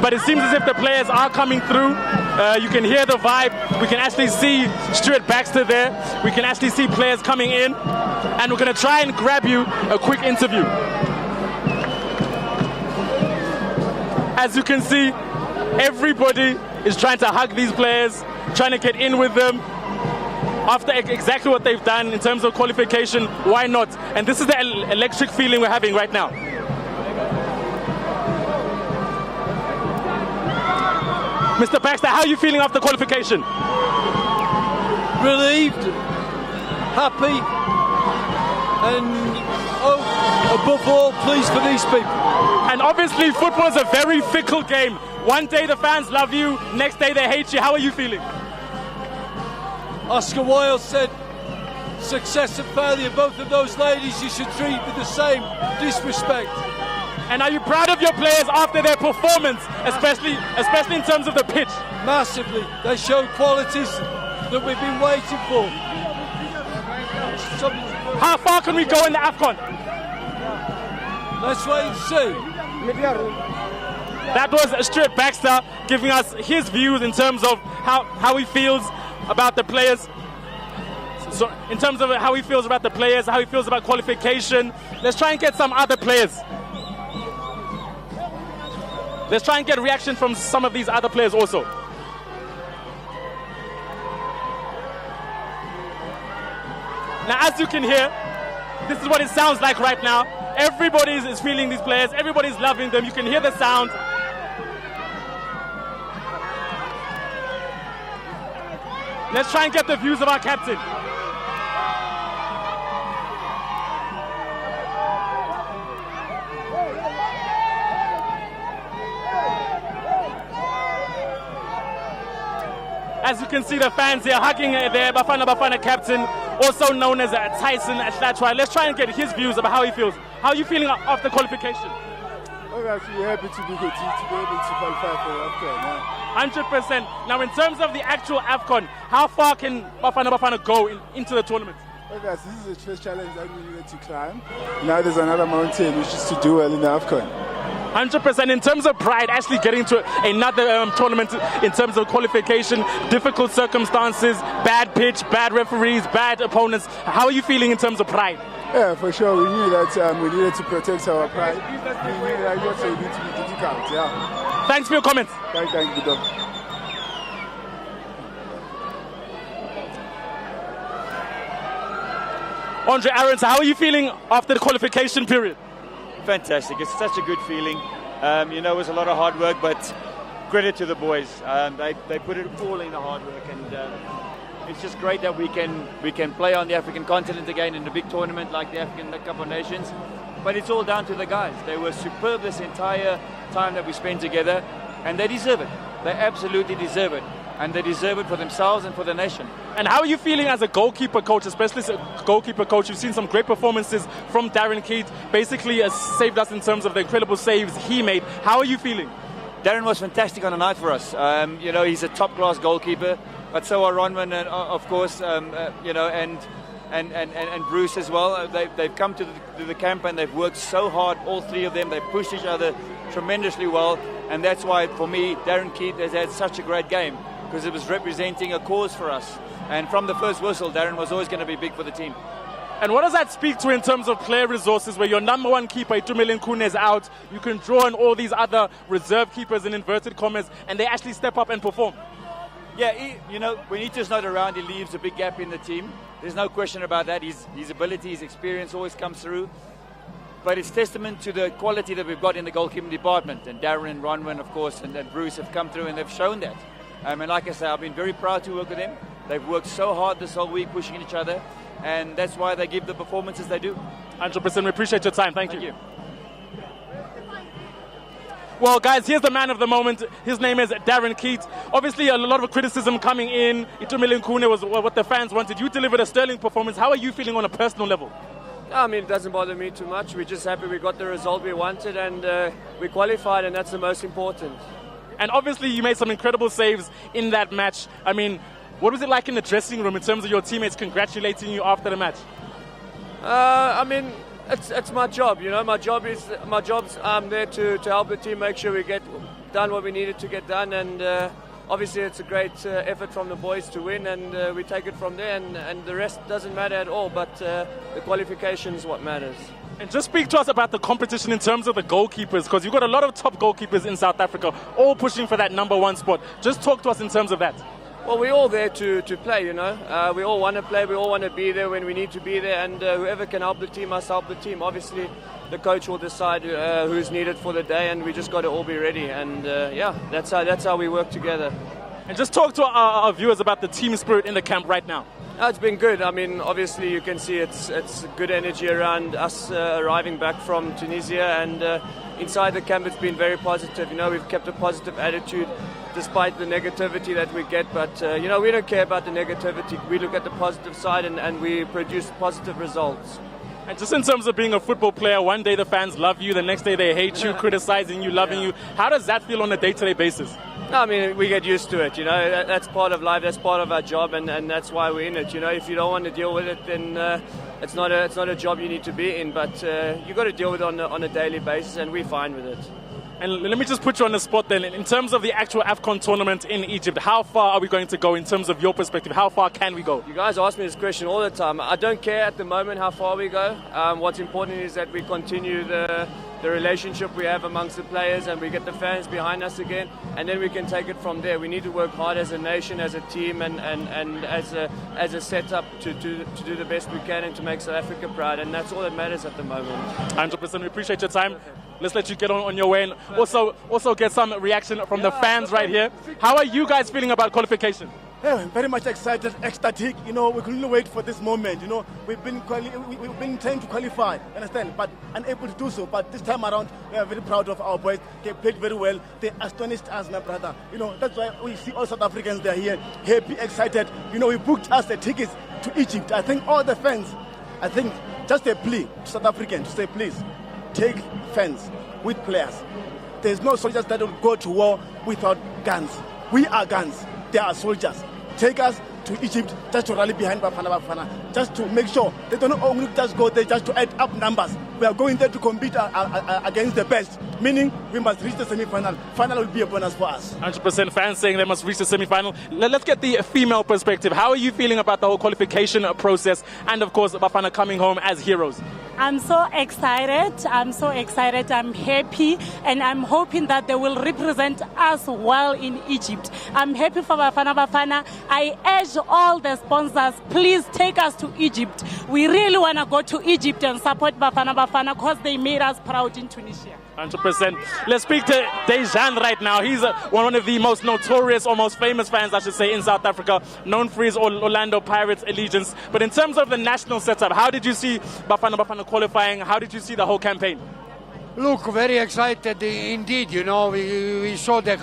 but it seems as if the players are coming through. You can hear the vibe. We can actually see Stuart Baxter there. We can actually see players coming in, and we're going to try and grab you a quick interview. As you can see, everybody is trying to hug these players, trying to get in with them. After exactly what they've done in terms of qualification, why not? And this is the electric feeling we're having right now. Mr. Baxter, how are you feeling after qualification? Relieved, happy, and above all, pleased for these people. And obviously, football is a very fickle game. One day the fans love you, next day they hate you. How are you feeling? Oscar Wilde said, success and failure, both of those ladies you should treat with the same disrespect. And are you proud of your players after their performance, especially in terms of the pitch? Massively. They showed qualities that we've been waiting for. How far can we go in the AFCON? Let's wait and see. That was Stuart Baxter giving us his views in terms of how he feels about the players. So in terms of how he feels about the players, how he feels about qualification. Let's try and get some other players. Let's try and get a reaction from some of these other players also. Now, as you can hear, this is what it sounds like right now. Everybody is feeling these players. Everybody's loving them. You can hear the sound. Let's try and get the views of our captain. As you can see, the fans here hugging their Bafana captain, also known as Tyson Atlatwa. Let's try and get his views about how he feels. How are you feeling after qualification? I'm actually happy to be able to qualify for AFCON. 100%. Now, in terms of the actual AFCON, how far can Bafana go into the tournament? This is the first challenge that we needed to climb. Now there's another mountain, which is to do well in the AFCON. 100%. In terms of pride, actually getting to another tournament in terms of qualification, difficult circumstances, bad pitch, bad referees, bad opponents. How are you feeling in terms of pride? Yeah, for sure. We knew that we needed to protect our pride. We knew that also it needed to be difficult. Yeah. Thanks for your comments. Thank you, Dom. Andre Arons, how are you feeling after the qualification period? Fantastic. It's such a good feeling. It was a lot of hard work, but credit to the boys. They put it all in the hard work, and it's just great that we can play on the African continent again in a big tournament like the African Cup of Nations. But it's all down to the guys. They were superb this entire time that we spent together, and they deserve it. They absolutely deserve it. And they deserve it for themselves and for the nation. And how are you feeling as a goalkeeper coach, especially as a goalkeeper coach? You've seen some great performances from Darren Keat, basically saved us in terms of the incredible saves he made. How are you feeling? Darren was fantastic on the night for us. He's a top-class goalkeeper, but so are Ronman, and of course, and Bruce as well. They've come to the camp and they've worked so hard, all three of them. They've pushed each other tremendously well, and that's why, for me, Darren Keat has had such a great game, because it was representing a cause for us. And from the first whistle, Darren was always going to be big for the team. And what does that speak to in terms of player resources, where your number one keeper, Itumeleng Khune, is out? You can draw on all these other reserve keepers in inverted commas, and they actually step up and perform. Yeah, when Ito's not around, he leaves a big gap in the team. There's no question about that. His ability, his experience always comes through. But it's testament to the quality that we've got in the goalkeeping department. And Darren, Ronman, of course, and Bruce have come through and they've shown that. And like I say, I've been very proud to work with them. They've worked so hard this whole week, pushing each other. And that's why they give the performances they do. 100%. We appreciate your time. Thank you. Well, guys, here's the man of the moment. His name is Darren Keat. Obviously, a lot of criticism coming in. Itumeleng Khune was what the fans wanted. You delivered a sterling performance. How are you feeling on a personal level? I mean, it doesn't bother me too much. We're just happy we got the result we wanted, and we qualified, and that's the most important. And obviously, you made some incredible saves in that match. I mean, what was it like in the dressing room in terms of your teammates congratulating you after the match? It's my job, My job's I'm there to help the team make sure we get done what we needed to get done, and obviously it's a great effort from the boys to win, and we take it from there, and the rest doesn't matter at all, but the qualification is what matters. And just speak to us about the competition in terms of the goalkeepers, because you've got a lot of top goalkeepers in South Africa, all pushing for that #1 spot. Just talk to us in terms of that. Well, we're all there to play, you know. We all want to play, we all want to be there when we need to be there, and whoever can help the team must help the team. Obviously, the coach will decide who's needed for the day, and we just got to all be ready. And yeah, that's how we work together. And just talk to our viewers about the team spirit in the camp right now. It's been good. I mean, obviously you can see it's good energy around us arriving back from Tunisia, and inside the camp it's been very positive. You know, we've kept a positive attitude despite the negativity that we get, but you know, we don't care about the negativity. We look at the positive side, and we produce positive results. And just in terms of being a football player, one day the fans love you, the next day they hate you, criticizing you, loving you. How does that feel on a day-to-day basis? No, I mean, we get used to it, you know. That's part of life, that's part of our job, and that's why we're in it. You know, if you don't want to deal with it, then it's not a job you need to be in, but you got to deal with it on a daily basis, and we're fine with it. And let me just put you on the spot then. In terms of the actual AFCON tournament in Egypt, how far are we going to go in terms of your perspective? How far can we go? You guys ask me this question all the time. I don't care at the moment how far we go. What's important is that we continue the relationship we have amongst the players, and we get the fans behind us again, and then we can take it from there. We need to work hard as a nation, as a team, and as a setup to do the best we can and to make South Africa proud, and that's all that matters at the moment. 100%. We appreciate your time. Let's let you get on your way, and also get some reaction from the fans right here. How are you guys feeling about qualification? Yeah, very much excited, ecstatic. You know, we couldn't wait for this moment. You know, we've been trying to qualify, understand, but unable to do so. But this time around, we are very proud of our boys. They played very well. They astonished us, my brother. You know, that's why we see all South Africans. They're here, happy, excited. You know, we booked us the tickets to Egypt. I think all the fans, just a plea to South Africans to say, please, take fans with players. There's no soldiers that will go to war without guns. We are guns. They are soldiers. Take us to Egypt just to rally behind Bafana, just to make sure they don't only just go there just to add up numbers. We are going there to compete against the best, meaning we must reach the semi-final. Final will be a bonus for us. 100% fans saying they must reach the semi-final. Let's get the female perspective. How are you feeling about the whole qualification process, and of course Bafana coming home as heroes? I'm so excited. I'm happy, and I'm hoping that they will represent us well in Egypt. I'm happy for Bafana. I urge all the sponsors, please take us to Egypt. We really want to go to Egypt and support Bafana because they made us proud in Tunisia. 100%. Let's speak to Dejan right now. He's one of the most notorious or most famous fans, I should say, in South Africa, known for his Orlando Pirates allegiance. But in terms of the national setup, how did you see Bafana qualifying? How did you see the whole campaign? Look, very excited indeed. You know, we showed the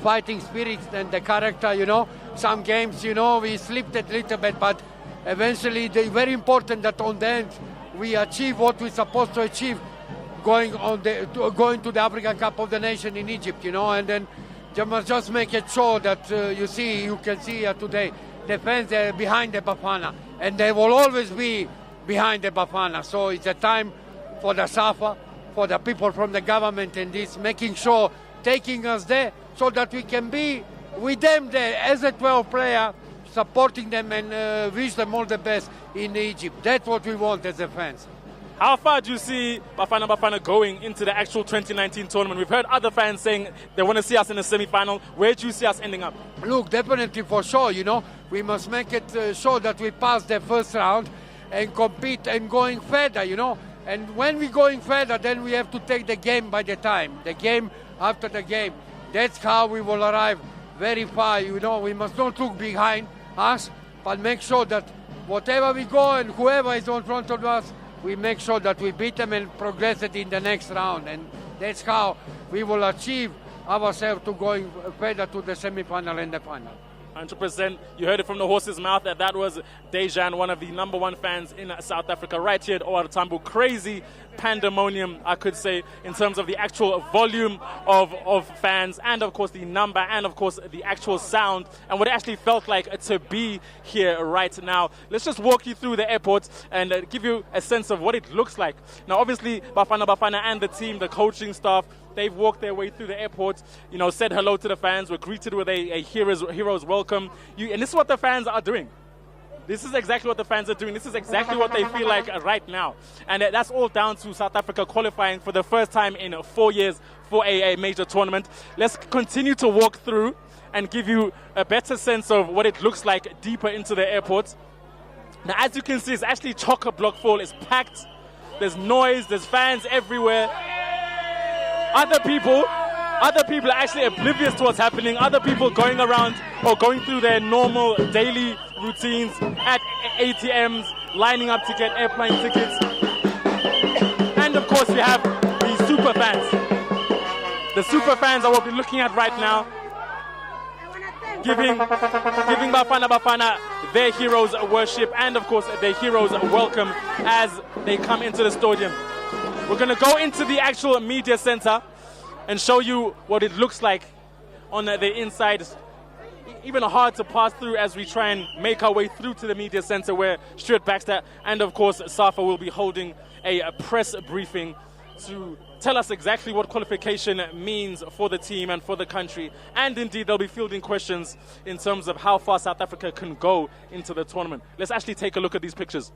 fighting spirit and the character. You know, some games, you know, we slipped a little bit, but eventually, very important that on the end we achieve what we're supposed to achieve. Going to the African Cup of the Nation in Egypt, you know, and then you must just make it sure that you can see here today the fans are behind the Bafana, and they will always be behind the Bafana. So it's a time for the SAFA, for the people from the government, and this making sure taking us there so that we can be with them there as a 12 player, supporting them and wish them all the best in Egypt. That's what we want as a fans. How far do you see Bafana going into the actual 2019 tournament? We've heard other fans saying they want to see us in the semi-final. Where do you see us ending up? Look, definitely for sure, you know. We must make it sure that we pass the first round and compete and going further, you know. And when we're going further, then we have to take the game by the time. The game after the game. That's how we will arrive very far, you know. We must not look behind us, but make sure that whatever we go and whoever is in front of us, we make sure that we beat them and progress it in the next round. And that's how we will achieve ourselves to going further to the semi-final and the final. 100%. You heard it from the horse's mouth that was Dejan, one of the #1 fans in South Africa, right here at Tambo. Crazy pandemonium, I could say, in terms of the actual volume of fans, and of course the number, and of course the actual sound, and what it actually felt like to be here right now. Let's just walk you through the airport and give you a sense of what it looks like. Now, obviously, Bafana and the team, the coaching staff, they've walked their way through the airport, said hello to the fans, were greeted with a hero's welcome. And this is what the fans are doing. This is exactly what the fans are doing. This is exactly what they feel like right now. And that's all down to South Africa qualifying for the first time in 4 years for a major tournament. Let's continue to walk through and give you a better sense of what it looks like deeper into the airport. Now, as you can see, it's actually chock-a-block full. It's packed. There's noise. There's fans everywhere. Other people are actually oblivious to what's happening. Other people going around or going through their normal daily routines at ATMs, lining up to get airplane tickets. And of course, we have the super fans. The super fans are what we're looking at right now, giving Bafana their heroes worship and of course their heroes welcome as they come into the stadium. We're going to go into the actual media center and show you what it looks like on the inside. It's even hard to pass through as we try and make our way through to the media center where Stuart Baxter and of course Safa will be holding a press briefing to tell us exactly what qualification means for the team and for the country. And indeed, they'll be fielding questions in terms of how far South Africa can go into the tournament. Let's actually take a look at these pictures.